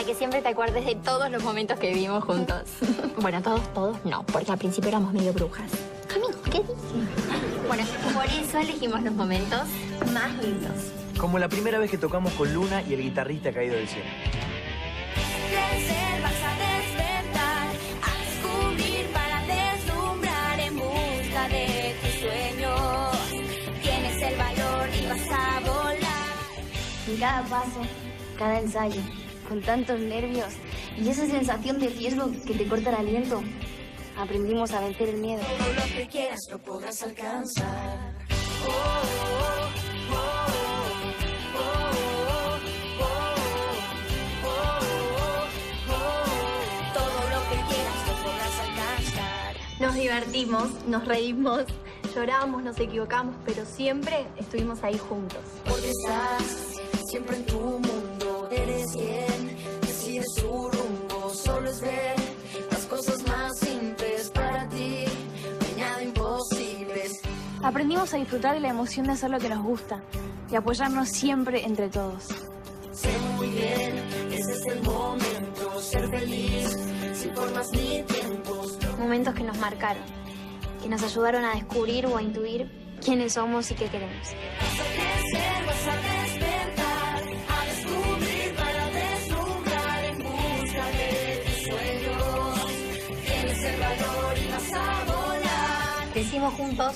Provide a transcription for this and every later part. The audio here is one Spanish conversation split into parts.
para que siempre te acuerdes de todos los momentos que vivimos juntos. Bueno, todos no, porque al principio éramos medio brujas. Cami, ¿qué dices? Bueno, por eso elegimos los momentos más lindos. Como la primera vez que tocamos con Luna y el guitarrista caído del cielo. Crecer, vas a despertar, a descubrir para deslumbrar en busca de tus sueños. Tienes el valor y vas a volar. En cada paso, cada ensayo, con tantos nervios y esa sensación de riesgo que te corta el aliento, aprendimos a vencer el miedo. Todo lo que quieras lo podrás alcanzar. Todo lo que quieras lo podrás alcanzar. Nos divertimos, nos reímos, lloramos, nos equivocamos, pero siempre estuvimos ahí juntos. Porque estás siempre en tu mundo, eres quien decide su rumbo. Solo es ver las cosas más simples para ti, añade imposibles. Aprendimos a disfrutar de la emoción de hacer lo que nos gusta y apoyarnos siempre entre todos. Sé muy bien, ese es el momento, ser feliz, sin formas ni tiempos. Momentos que nos marcaron, que nos ayudaron a descubrir o a intuir quiénes somos y qué queremos. Vas a crecer, vas a despertar, a descubrir para deslumbrar en busca de tus sueños. Tienes el valor y vas a volar. Crecimos juntos,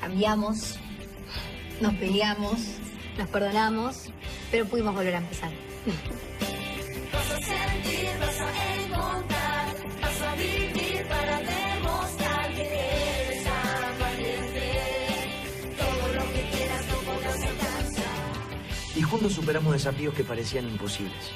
cambiamos, nos peleamos, nos perdonamos, pero pudimos volver a empezar. Vas a sentir, vas a encontrar, vas a vivir para demostrar que eres tan valiente. Todo lo que quieras lo podrás alcanzar. Y juntos superamos desafíos que parecían imposibles.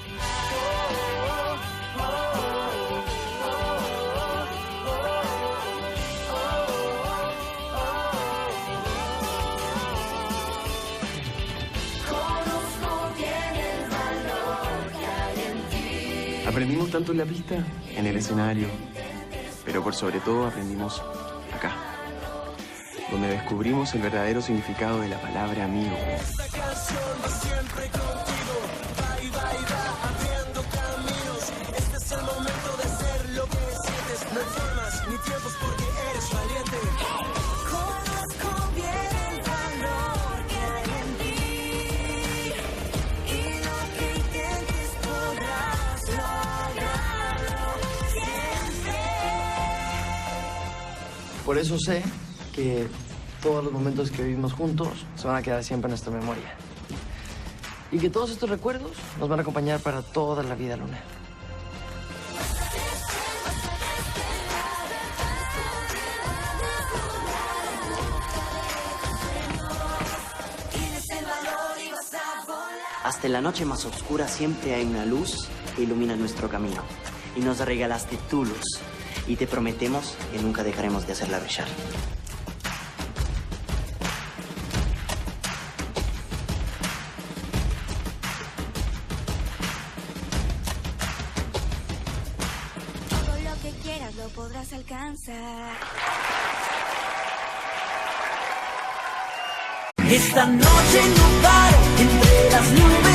Conozco bien el valor que hay en ti. Aprendimos tanto en la pista, en el escenario, pero por sobre todo aprendimos acá, donde descubrimos el verdadero significado de la palabra amigo. Conozco bien el valor que hay en ti y lo que intentes podrás lograrlo siempre. Por eso sé que todos los momentos que vivimos juntos se van a quedar siempre en nuestra memoria. Y que todos estos recuerdos nos van a acompañar para toda la vida, Luna. Tienes el valor y vas a volar. Hasta en la noche más oscura siempre hay una luz que ilumina nuestro camino. Y nos regalaste tu luz. Y te prometemos que nunca dejaremos de hacerla brillar. Todo lo que quieras lo podrás alcanzar. Esta noche no paro entre las nubes.